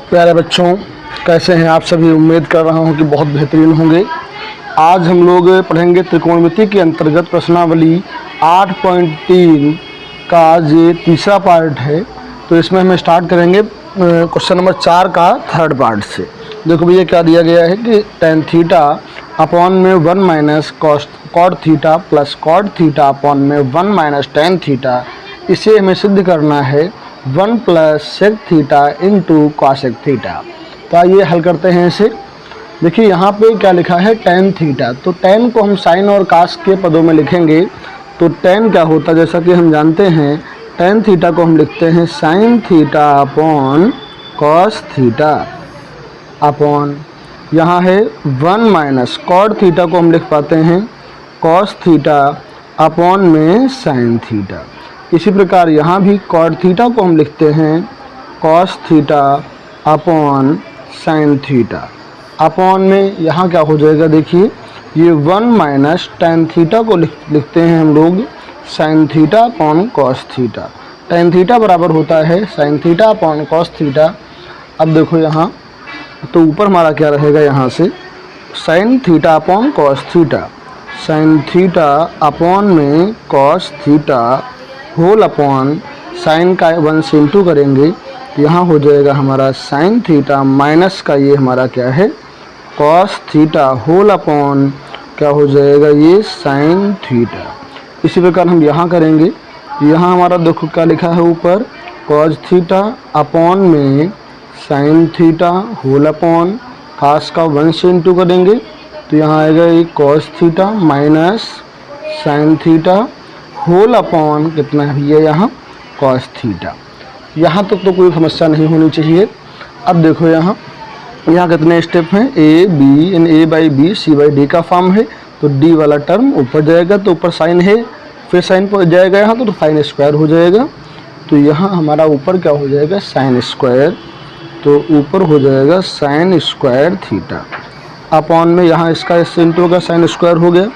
प्यारे बच्चों, कैसे हैं आप सभी। उम्मीद कर रहा हूं कि बहुत बेहतरीन होंगे। आज हम लोग पढ़ेंगे त्रिकोणमिति के अंतर्गत प्रश्नावली 8.3 का ये तीसरा पार्ट है। तो इसमें हम स्टार्ट करेंगे क्वेश्चन नंबर 4 का थर्ड पार्ट से। देखो भैया क्या दिया गया है कि tan थीटा अपॉन में 1 minus cot theta plus cot theta upon में 1 माइनस tan थीटा, इसे हमें सिद्ध करना है 1 plus sec theta into cosec theta. तो आइए हल करते हैं इसे। देखिए यहाँ पे क्या लिखा है tan थीटा, तो tan को हम साइन और कास के पदों में लिखेंगे। तो tan क्या होता है, जैसा कि हम जानते हैं tan थीटा को हम लिखते हैं sign theta upon cos theta upon यहाँ है 1 माइनस कॉट थीटा को हम लिख पाते हैं कॉस थीटा अपॉन में साइन थीटा। इसी प्रकार यहाँ भी कॉट थीटा को हम लिखते हैं cos theta upon sine theta upon में यहाँ क्या हो जाएगा, देखिए ये 1 माइनस tan थीटा को लिखते हैं हम लोग sign theta upon cos theta. tan theta बराबर होता है sign theta upon cos theta. अब देखो यहाँ तो ऊपर हमारा क्या रहेगा, यहाँ से sine theta upon cos theta, sine theta upon में cos theta whole upon sine का 1 से इंटू करेंगे, यहाँ हो जाएगा हमारा साइन थीटा माइनस का ये हमारा क्या है कॉस थीटा होल अपॉन क्या हो जाएगा ये साइन थीटा। इसी प्रकार हम यहाँ करेंगे, यहाँ हमारा देखो क्या लिखा है ऊपर कॉस थीटा अपॉन में sine theta whole upon cos का 1 से इंटू करेंगे, तो यहाँ आएगा ये cos theta minus sine theta whole upon कितना है ये यहाँ कॉस थीटा। यहाँ तक तो कोई समस्या नहीं होनी चाहिए। अब देखो यहाँ कितने स्टेप हैं, A B in A by B C by D का फॉर्म है। तो डी वाला टर्म ऊपर जाएगा, तो ऊपर साइन है, फिर साइन पर जाएगा यहाँ तो साइन स्क्वायर हो जाएगा। तो यहाँ हमारा ऊपर क्या हो जाएगा साइन स्क्वायर, तो ऊपर हो जाएगा साइन स्क्वायर थीटा अपॉन में यहाँ इसका इस इंटू होगा साइन स्क्वायर हो गया।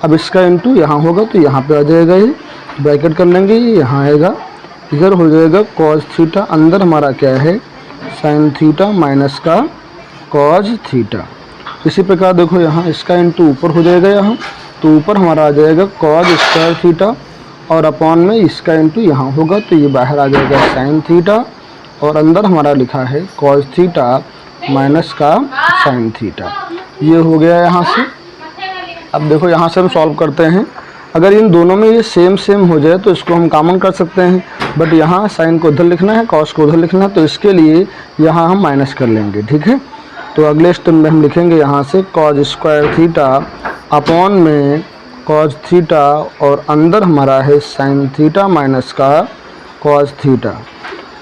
अब इसका इंटू यहाँ होगा तो यहाँ पे आ जाएगा, ये ब्रैकेट कर लेंगे, यहाँ आएगा, इधर हो जाएगा कॉस थीटा, अंदर हमारा क्या है साइन थीटा माइनस का कॉस थीटा। इसी प्रकार देखो यहाँ इसका इंटू ऊपर हो जाएगा, यहाँ तो ऊपर हमारा आ जाएगा कॉस स्क्वायर थीटा और अपॉन में इसका इंटू यहाँ होगा, तो ये बाहर आ जाएगा साइन थीटा और अंदर हमारा लिखा है कॉस थीटा माइनस का साइन थीटा। ये हो गया यहाँ से। अब देखो यहाँ से हम सॉल्व करते हैं। अगर इन दोनों में ये सेम हो जाए तो इसको हम कॉमन कर सकते हैं, बट यहाँ साइन को उधर लिखना है कॉस को उधर लिखना है, तो इसके लिए यहाँ हम माइनस कर लेंगे, ठीक है। तो अगले स्टेप में हम लिखेंगे यहाँ से कॉस स्क्वायर थीटा अपॉन में कॉस थीटा और अंदर हमारा है साइन थीटा माइनस का कॉस थीटा।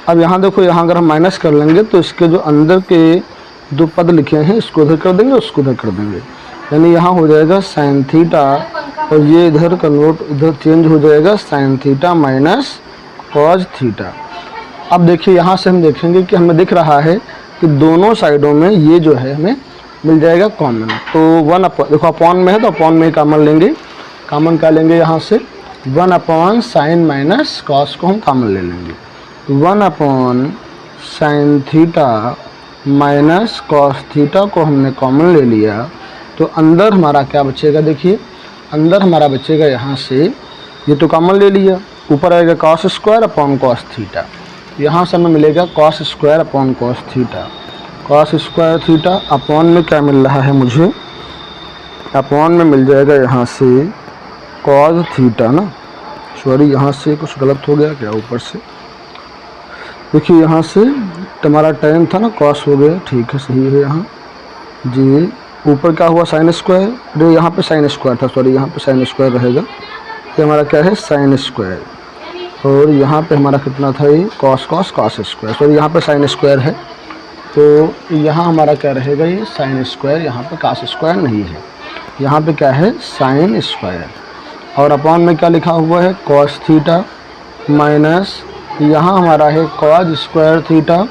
अब यहाँ देखो यहाँ अगर हम माइनस कर लेंगे तो इसके जो अंदर के दो पद लिखे हैं इसको उधर कर देंगे, उसको उधर कर देंगे, यानी यहाँ हो जाएगा साइन थीटा और ये इधर कन्वर्ट इधर चेंज हो जाएगा sine theta minus cos theta. अब देखिए यहाँ से हम देखेंगे कि हमें दिख रहा है कि दोनों साइडों में ये जो है हमें मिल जाएगा कॉमन। तो 1 देखो अपॉन में है तो अपॉन में कॉमन लेंगे, कॉमन क्या लेंगे यहाँ से 1 अपॉन साइन माइनस कॉस को हम कॉमन ले लेंगे। 1 upon sine theta minus cos theta को हमने कॉमन ले लिया, तो अंदर हमारा क्या बचेगा, देखिए अंदर हमारा बचेगा यहाँ से, ये तो कॉमन ले लिया, ऊपर आएगा cos square upon cos theta, यहाँ से हमें मिलेगा cos square upon cos theta. Cos square theta upon में क्या मिल रहा है मुझे, अपॉन में मिल जाएगा यहाँ से कॉस थीटा ना, सॉरी यहाँ से कुछ गलत हो गया क्या, ऊपर से देखिए यहाँ से हमारा tan था ना कॉस हो गया, ठीक है सही है यहाँ जी। ऊपर क्या हुआ साइन स्क्वायर, जो यहाँ पे साइन स्क्वायर था, सॉरी यहाँ पे साइन स्क्वायर रहेगा, ये हमारा क्या है साइन स्क्वायर और यहाँ पे हमारा कितना था ये कॉस स्क्वायर, सॉरी यहाँ पे साइन स्क्वायर है, तो यहाँ हमारा क्या रहेगा ये साइन स्क्वायर, यहाँ पे कॉस स्क्वायर नहीं है, यहाँ पे क्या है साइन स्क्वायर और अपॉन में क्या लिखा हुआ है कॉस थीटा माइनस यहाँ हमारा है कॉस स्क्वायर थीटा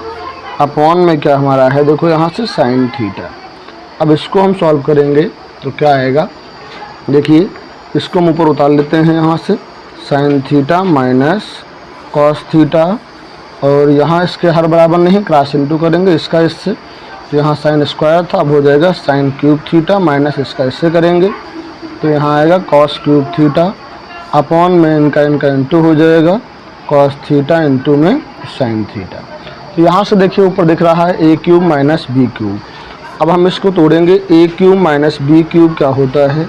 अपॉन में क्या हमारा है देखो यहाँ से साइन थीटा। अब इसको हम सॉल्व करेंगे तो क्या आएगा, देखिए इसको हम ऊपर उतार लेते हैं यहाँ से sine theta minus cos theta और यहाँ इसके हर बराबर नहीं, क्रॉस इंटू करेंगे इसका इससे, तो यहाँ साइन स्क्वायर था, अब हो जाएगा साइन क्यूब थीटा माइनस इसका इससे करेंगे तो यहाँ आएगा कॉस क्यूब थीटा अपॉन में इनका इंटू हो जाएगा कॉस थीटा इंटू में साइन थीटा। तो यहाँ से देखिए ऊपर दिख रहा है A cube minus B cube. अब हम इसको तोड़ेंगे, A cube minus B cube क्या होता है,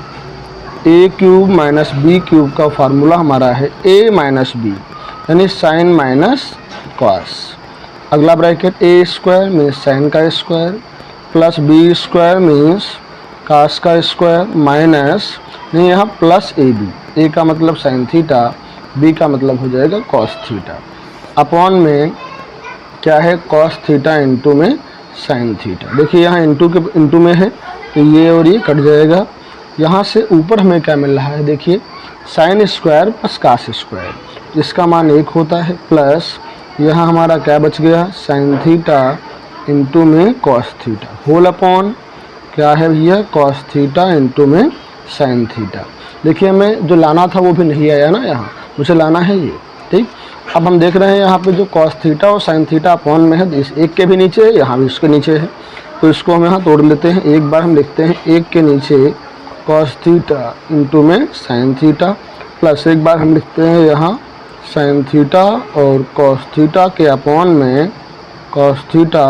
A cube minus B cube का फार्मूला हमारा है ए माइनस बी यानी साइन माइनस कॉस। अगला bracket A square means sine का square plus B square means cos का स्क्वायर माइनस नहीं यहाँ प्लस ए बी, ए का मतलब साइन थीटा, बी का मतलब हो जाएगा कॉस थीटा अपॉन में क्या है कॉस थीटा इंटू में साइन थीटा। देखिए यहाँ इंटू में है तो ये और ये कट जाएगा। यहाँ से ऊपर हमें क्या मिल रहा है, देखिए sine square plus cos square, इसका मान 1 होता है प्लस यहाँ हमारा क्या बच गया साइन थीटा इंटू में कॉस थीटा होल अपॉन क्या है भैया कॉस थीटा इंटू में साइन थीटा। देखिए हमें जो लाना था वो भी नहीं आया ना, यहाँ मुझे लाना है ये, ठीक। अब हम देख रहे हैं यहाँ पे जो कॉस थीटा और साइन थीटा अपॉन में है, इस एक के भी नीचे है, यहाँ भी इसके नीचे है, तो इसको हम यहाँ तोड़ लेते हैं। एक बार हम लिखते हैं एक के नीचे कॉस थीटा इंटू में साइन थीटा प्लस एक बार हम लिखते हैं यहाँ साइन थीटा और कॉस थीटा के अपॉन में कॉस थीटा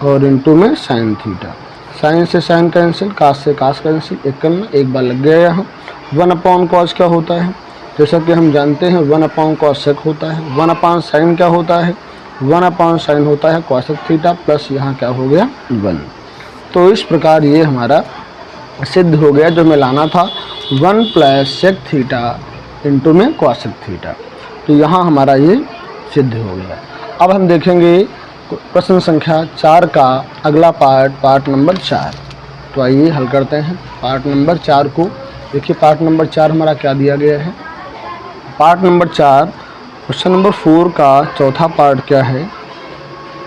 और इंटू में साइन थीटा। साइन से साइन कैंसिल, कास से कास कैंसिल, एक करना, एक बार लग गया यहाँ। 1 अपॉन कॉस क्या होता है, जैसा कि हम जानते हैं 1 अपॉन कॉस सेक होता है। 1 अपॉन साइन क्या होता है, 1 अपॉन साइन होता है कॉसेक थीटा प्लस यहाँ क्या हो गया 1। तो इस प्रकार ये हमारा सिद्ध हो गया जो मैं लाना था 1 प्लस सेक थीटा इंटू में कॉसेक थीटा। तो यहाँ हमारा ये सिद्ध हो गया। अब हम देखेंगे प्रश्न संख्या 4 का अगला पार्ट नंबर 4। तो आइए हल करते हैं पार्ट नंबर 4 को। देखिए पार्ट नंबर 4 हमारा क्या दिया गया है। पार्ट नंबर 4 क्वेश्चन नंबर 4 का चौथा पार्ट क्या है,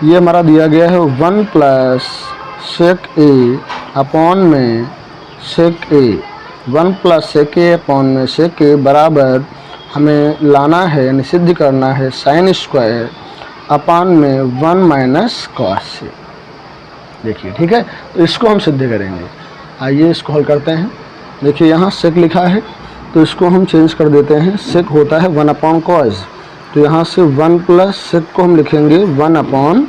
ये हमारा दिया गया है 1 प्लस सेक ए अपॉन में सेक ए, 1 प्लस सेक ए अपॉन में सेक ए बराबर हमें लाना है यानी सिद्ध करना है साइन स्क्वायर अपॉन में 1 माइनस कॉस से। देखिए ठीक है, तो इसको हम सिद्ध करेंगे। आइए इसको हल करते हैं। देखिए यहाँ सेक लिखा है तो इसको हम चेंज कर देते हैं, सेक होता है 1 अपॉन कॉस, तो यहाँ से 1 प्लस सेक को हम लिखेंगे 1 upon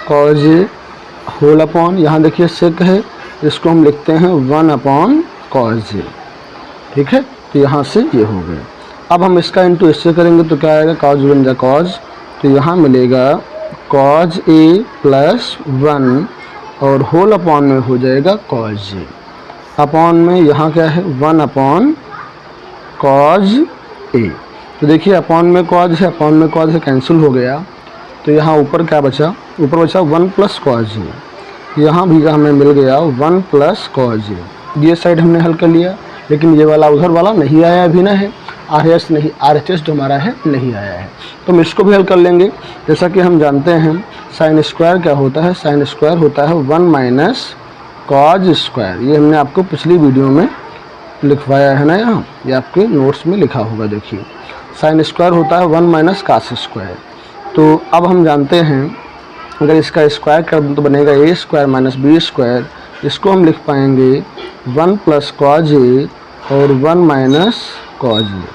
cos A whole upon, यहाँ देखिए सेक है इसको हम लिखते हैं 1 अपॉन कॉस ए। ठीक है, तो यहाँ से ये हो गया। अब हम इसका इंटू इससे करेंगे तो क्या आएगा कॉस बन जा कॉस, तो यहाँ मिलेगा कॉस ए प्लस 1 और होल अपॉन में हो जाएगा कॉस ए अपॉन में यहाँ क्या है 1 अपॉन कॉस ए। तो देखिए अपॉन में कॉस है, अपॉन में कॉस है, कैंसिल हो गया। तो यहाँ ऊपर क्या बचा, ऊपर बचा 1 प्लस कॉस ए, यहाँ भी हमें मिल गया 1 प्लस कॉस ए। ये साइड हमने हल कर लिया, लेकिन ये वाला उधर वाला नहीं आया अभी ना है, RHS नहीं, RHS जो हमारा है नहीं आया है, तो हम इसको भी हल कर लेंगे। जैसा कि हम जानते हैं साइन स्क्वायर क्या होता है, साइन स्क्वायर होता है 1 माइनस कॉस स्क्वायर। ये हमने आपको पिछली वीडियो में लिखवाया है ना, यहाँ ये आपके नोट्स में लिखा होगा। देखिए साइन स्क्वायर होता है 1 माइनस कॉस स्क्वायर। तो अब हम जानते हैं अगर इसका स्क्वायर कर दें तो बनेगा ए स्क्वायर माइनस बी स्क्वायर। इसको हम लिख पाएंगे 1 प्लस कॉस ए और 1 माइनस कॉस ए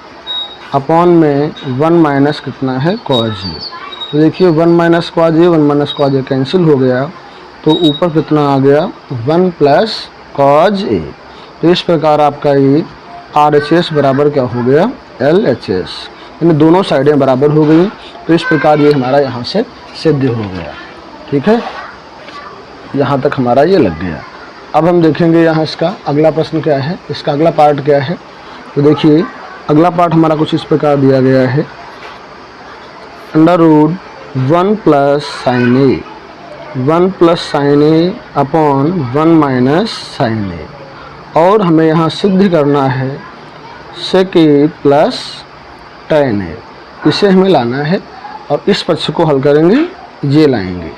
अपॉन में 1 माइनस कितना है कॉस ए। तो देखिए 1 माइनस कॉस ए कैंसिल हो गया, तो ऊपर कितना आ गया 1 प्लस कॉस ए। तो इस प्रकार आपका ये RHS बराबर क्या हो गया LHS, यानी दोनों साइडें बराबर हो गई। तो इस प्रकार ये हमारा यहाँ से सिद्ध हो गया। ठीक है, यहाँ तक हमारा ये लग गया। अब हम देखेंगे यहाँ इसका अगला प्रश्न क्या है, इसका अगला पार्ट क्या है। तो देखिए अगला पार्ट हमारा कुछ इस प्रकार दिया गया है, √1 प्लस साइन ए, 1 प्लस साइन ए अपॉन 1 माइनस साइन ए, और हमें यहाँ सिद्ध करना है सेक ए प्लस tan ए। इसे हमें लाना है और इस पक्ष को हल करेंगे, ये लाएंगे।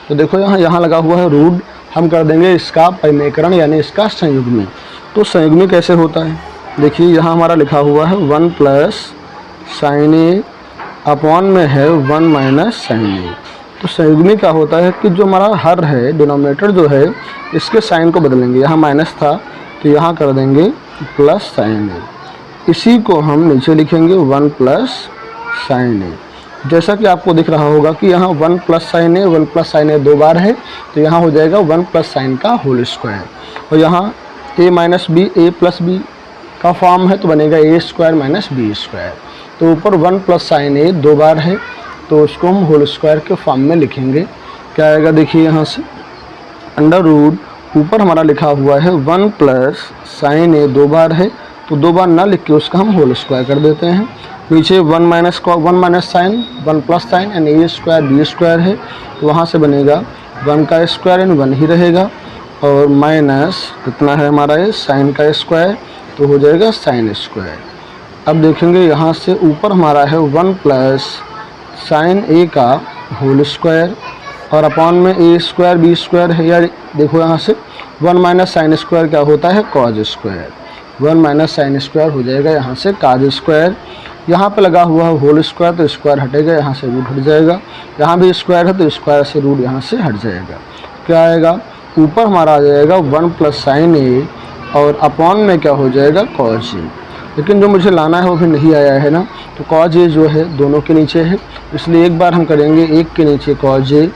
तो देखो यहाँ लगा हुआ है रूट, हम कर देंगे इसका परिमेयकरण यानी इसका संयुग्मी। तो संयुग्मी कैसे होता है, देखिए यहाँ हमारा लिखा हुआ है 1 प्लस साइन ए अपॉन में है 1 माइनस साइन ए। तो संयुग्मी क्या होता है कि जो हमारा हर है, डिनोमिनेटर जो है, इसके साइन को बदलेंगे। यहाँ माइनस था तो यहाँ कर देंगे प्लस साइन ए। इसी को हम नीचे लिखेंगे 1 प्लस साइन ए। जैसा कि आपको दिख रहा होगा कि यहाँ 1 प्लस साइन ए, 1 प्लस साइन ए 2 बार है, तो यहाँ हो जाएगा 1 प्लस साइन का होल स्क्वायर। और यहाँ ए माइनस बी, ए प्लस बी का फॉर्म है तो बनेगा ए स्क्वायर माइनस बी स्क्वायर। तो ऊपर 1 प्लस साइन ए 2 बार है तो उसको हम होल स्क्वायर के फॉर्म में लिखेंगे। क्या आएगा देखिए यहाँ से, अंडर रूट ऊपर हमारा लिखा हुआ है 1 प्लस साइन ए 2 बार है तो 2 बार ना लिख के उसका हम होल स्क्वायर कर देते हैं। नीचे 1 minus sine 1 plus sine and A square B square है तो वहाँ से बनेगा 1 का स्क्वायर एंड 1 ही रहेगा और माइनस कितना है हमारा ये साइन का स्क्वायर तो हो जाएगा साइन स्क्वायर। अब देखेंगे यहाँ से ऊपर हमारा है 1 प्लस साइन ए का होल स्क्वायर और अपॉन में ए स्क्वायर बी स्क्वायर है। यार देखो यहाँ से 1 माइनस साइन स्क्वायर क्या होता है, cause square. 1 minus sine square हो जाएगा यहाँ से काज स्क्वायर। यहाँ पे लगा हुआ है होल स्क्वायर तो स्क्वायर हटेगा, यहाँ से रूट हट जाएगा। यहाँ भी स्क्वायर है तो स्क्वायर से रूट यहाँ से हट जाएगा। क्या आएगा, ऊपर हमारा आ जाएगा 1 प्लस साइन ए और अपॉन में क्या हो जाएगा कॉज ए। लेकिन जो मुझे लाना है वो भी नहीं आया है ना, तो कॉज ए जो है दोनों के नीचे है, इसलिए एक बार हम करेंगे एक के नीचे कॉज ए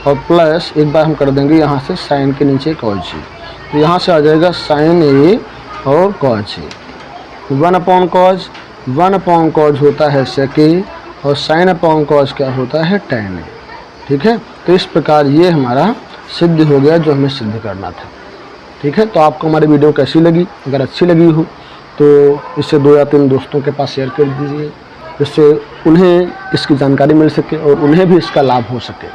और प्लस एक बार हम कर देंगे यहाँ से साइन के नीचे कॉज ए। तो यहाँ से आ जाएगा साइन ए और कॉज ए। 1 अपॉन कॉज होता है सेक ए और साइन अपॉन कॉज क्या होता है टैन ए। ठीक है, तो इस प्रकार ये हमारा सिद्ध हो गया जो हमें सिद्ध करना था। ठीक है, तो आपको हमारी वीडियो कैसी लगी, अगर अच्छी लगी हो तो इसे 2 या 3 दोस्तों के पास शेयर कर दीजिए जिससे उन्हें इसकी जानकारी मिल सके और उन्हें भी इसका लाभ हो सके।